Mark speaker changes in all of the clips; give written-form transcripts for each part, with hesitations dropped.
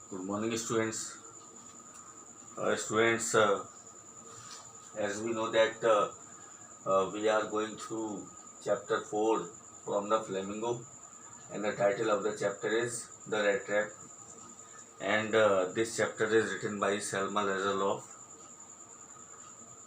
Speaker 1: Good morning, students. Students, as we know that we are going through chapter 4 from the Flamingo, and the title of the chapter is The Rat Trap. And this chapter is written by Selma Lazaroff.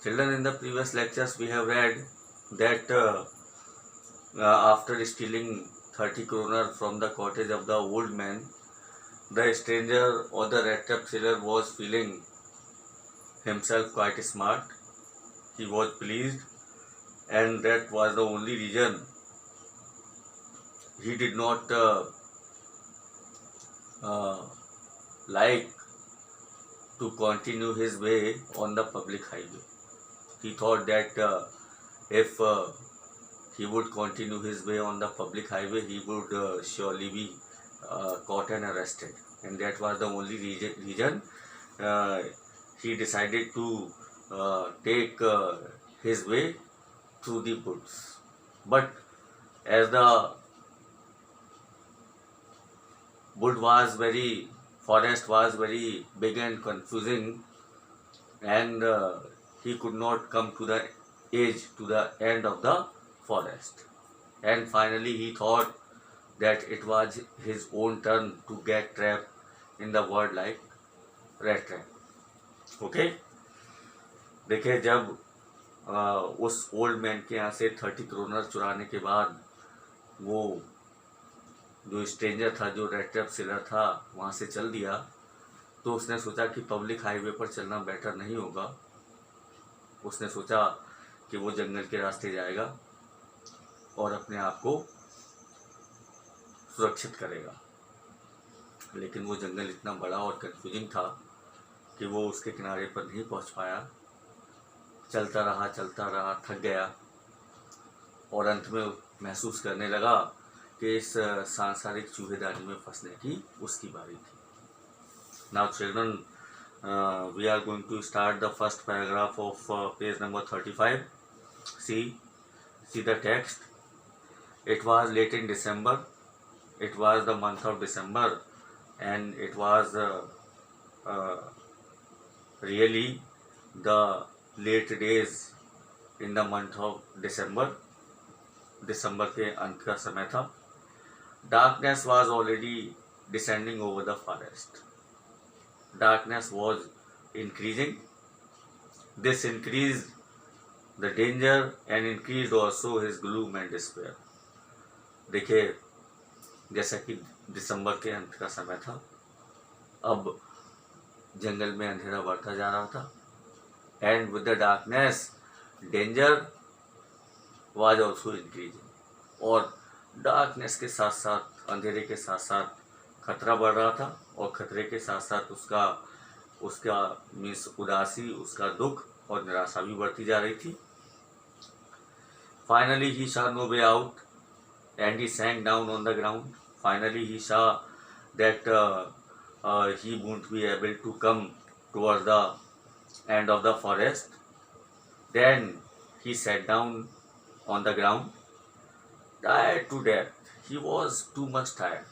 Speaker 1: Children, in the previous lectures, we have read that after stealing 30 kroner from the cottage of the old man, the stranger or the rat trap seller was feeling himself quite smart. He was pleased, and that was the only reason he did not uh, like to continue his way on the public highway. He thought that if he would continue his way on the public highway, he would surely be caught and arrested, and that was the only reason uh, he decided to take his way through the woods. But as the forest was very big and confusing, and he could not come to the end of the forest. And finally, he thought that it was his own turn to get trapped in the word like rat trap. Okay? देखिए, जब उस old man के यहाँ से 30 kroner चुराने के बाद वो जो स्ट्रेंजर था, जो रेड ट्रैप सेलर था, वहाँ से चल दिया, तो उसने सोचा कि पब्लिक हाईवे पर चलना बेटर नहीं होगा. उसने सोचा कि वो जंगल के रास्ते जाएगा और अपने आप को सुरक्षित करेगा. लेकिन वो जंगल इतना बड़ा और कंफ्यूजिंग था कि वो उसके किनारे पर नहीं पहुंच पाया. चलता रहा, थक गया और अंत में महसूस करने लगा कि इस सांसारिक चूहेदानी में फंसने की उसकी बारी थी. Now children, we are going to start the first paragraph of page number 35. See the text. It was late in December. It was the month of December, and it was really the late days in the month of December. दिसंबर के अंत का समय था. Darkness was already descending over the forest. Darkness was increasing. This increased the danger and increased also his gloom and despair. देखिए, जैसा कि दिसंबर के अंत का समय था, अब जंगल में अंधेरा बढ़ता जा रहा था. And with the darkness, danger was also increasing. और डार्कनेस के साथ साथ, अंधेरे के साथ साथ खतरा बढ़ रहा था, और खतरे के साथ साथ उसका मीन्स उदासी, उसका दुख और निराशा भी बढ़ती जा रही थी. Finally he saw no way out and he sank down on the ground. Finally he saw that he won't be able to come towards the end of the forest. Then he sat down on the ground, tired to death. He was too much tired.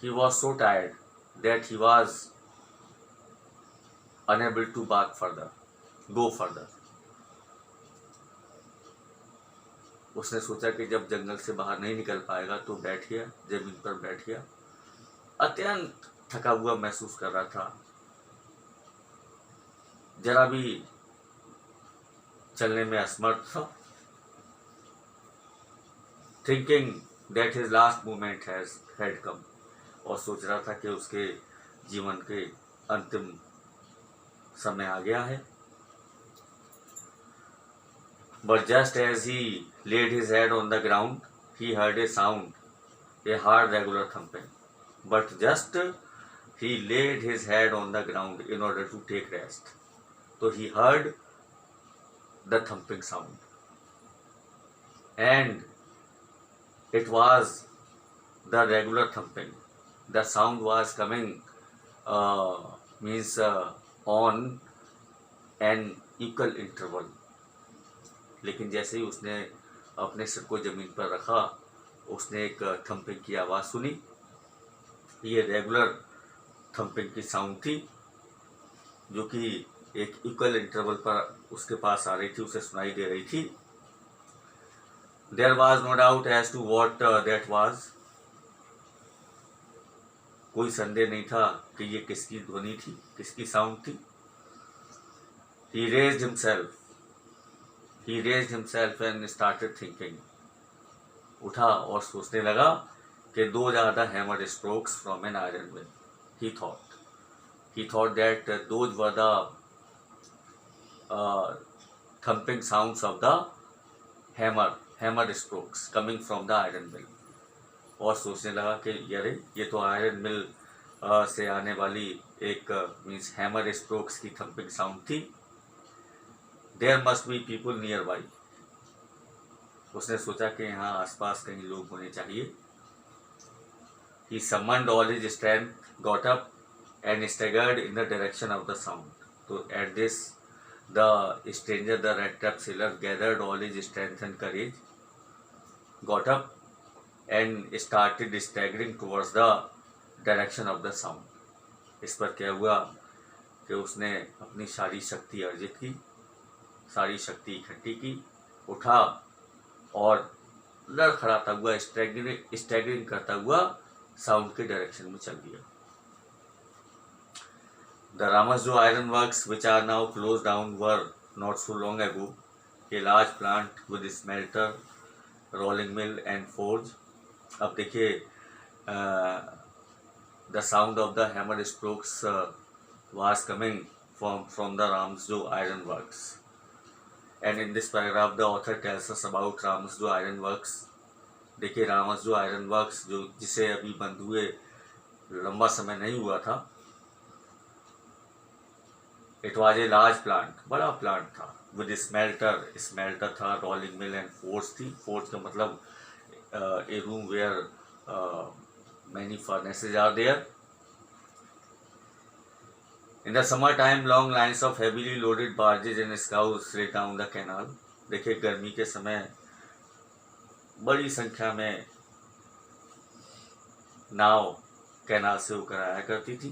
Speaker 1: He was so tired that he was unable to go further. उसने सोचा कि जब जंगल से बाहर नहीं निकल पाएगा तो बैठ गया, जमीन पर बैठ गया. अत्यंत थका हुआ महसूस कर रहा था, जरा भी चलने में असमर्थ था. Thinking that his last moment had come. और सोच रहा था कि उसके जीवन के अंतिम समय आ गया है. But just as he laid his head on the ground, he heard a sound, a hard regular thumping. But just he laid his head on the ground in order to take rest, so he heard the thumping sound, and it was the regular thumping. The sound was coming on an equal interval. लेकिन जैसे ही उसने अपने सिर को जमीन पर रखा, उसने एक थम्पिंग की आवाज़ सुनी. ये रेगुलर थंपिंग की साउंड थी, जो कि एक इक्वल इंटरवल पर उसके पास आ रही थी, उसे सुनाई दे रही थी। There was no doubt as to what that was. कोई संदेह नहीं था कि ये किसकी ध्वनि थी, किसकी साउंड थी। He raised himself and started thinking. उठा और सोचने लगा कि those are the hammer strokes from an iron will. He thought that those were the thumping sounds of the hammer strokes coming from the iron mill. और सोचने लगा कि यारे ये तो आयरन मिल से आने वाली एक मीन्स हैमर स्ट्रोक्स की थंपिंग साउंड थी। There must be people nearby. उसने सोचा कि यहाँ आसपास कहीं लोग होने चाहिए। He summoned all his strength, got up and staggered in the direction of the sound. तो at this the stranger, the red trap sailor, gathered all his strength and courage, got up and started staggering towards the direction of the sound. इस पर क्या हुआ कि उसने अपनी सारी शक्ति अर्जित की, सारी शक्ति इकट्ठी की, उठा और लड़खड़ाता हुआ स्टैगरिंग करता हुआ साउंड के डायरेक्शन में चल दिया। The Ramasjo iron works, which are now closed down, were not so long ago a large plant with smelter, rolling mill and forge. अब देखिए the sound of the hammer strokes was coming from the Ramsjo iron works, and in this paragraph the author tells us about Ramsjo iron works. देखिए Ramsjo iron works जो जिसे अभी बंद हुए लंबा समय नहीं हुआ था, it was a large plant, बड़ा प्लांट था, विद स्मेल्टर था, रोलिंग मिल एंड फोर्ज थी। फोर्ज का मतलब a room where many furnaces are there. In the summer time, long lines of heavily loaded barges and scows slid down the canal. देखिए गर्मी के समय बड़ी संख्या में नाव कैनाल से होकर आया करती थी,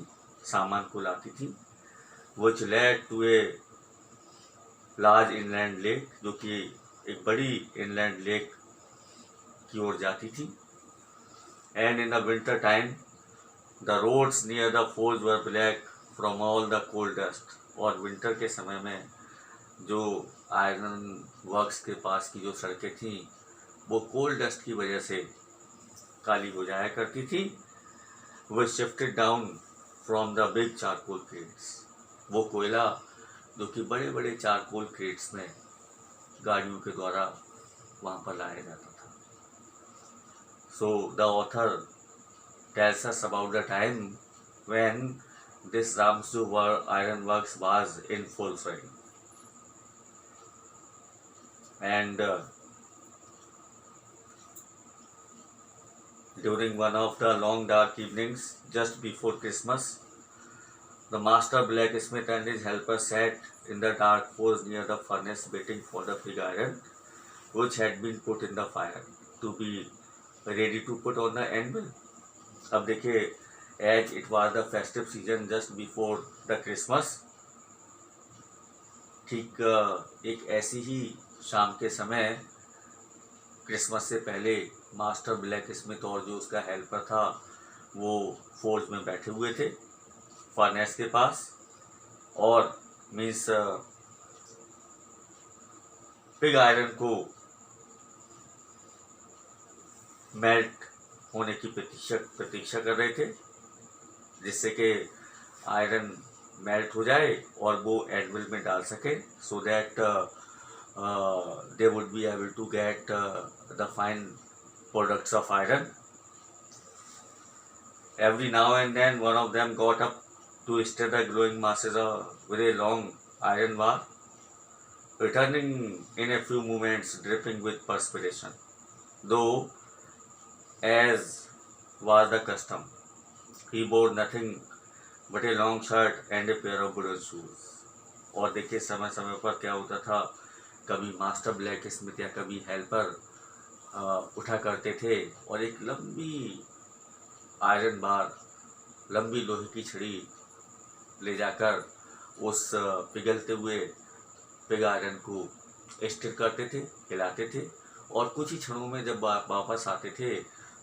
Speaker 1: सामान को लाती थी। which led to a large inland lake, जो कि एक बड़ी inland lake की ओर जाती थी। And in the winter time the roads near the forge were black from all the coal dust. और विंटर के समय में जो आयरन वर्क्स के पास की जो सड़कें थीं वो कोल डस्ट की वजह से काली हो जाया करती थी। वो shifted down from the big charcoal crates. वो कोयला जो कि बड़े बड़े चारकोल क्रेट्स में गाड़ियों के द्वारा वहाँ पर लाया जाता था। So the author tells us about the time when this Ramsjo iron works was in full swing, and during one of the long dark evenings just before Christmas, the master blacksmith and his helper sat in the dark forge near the furnace waiting for the pig iron which had been put in the fire to be ready to put on the anvil. अब देखिए as it was the festive season just before the Christmas, ठीक एक ऐसी ही शाम के समय Christmas से पहले मास्टर ब्लैक स्मिथ और जो उसका हेल्पर था वो फोर्ज में बैठे हुए थे फर्नेस के पास, और मीन्स पिग आयरन को मेल्ट होने की प्रतीक्षा कर रहे थे, जिससे कि आयरन मेल्ट हो जाए और वो एडविल में डाल सके, so that they would be able to get the fine products of iron. Every now and then one of them got up to stir the glowing masses with a long iron bar, returning in a few moments dripping with perspiration, though, as was the custom, he bore nothing but a long shirt and a pair of wooden shoes. और देखिए समय समय पर क्या होता था, कभी master black Smith या कभी हेल्पर उठा करते थे और एक लंबी आयरन बार लंबी लोहे की छड़ी ले जाकर उस पिघलते हुए पिग आयरन को स्टिर करते थे, हिलाते थे, और कुछ ही क्षणों में जब वापस आते थे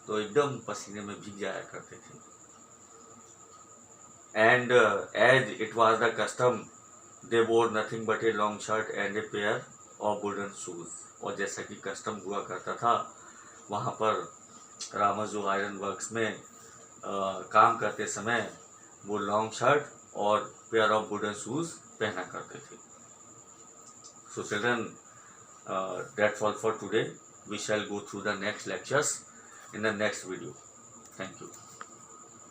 Speaker 1: तो एकदम पसीने में भीग जाया करते थे। And as it was the custom, they wore nothing but a long shirt and a pair of wooden shoes. और जैसा कि कस्टम हुआ करता था, वहाँ पर रामाजो आयरन वर्क्स में काम करते समय वो लॉन्ग शर्ट और पेयर ऑफ वुडन शूज पहना करते थे। So children, that's all for today. We shall go through the next lectures in the next video. Thank you.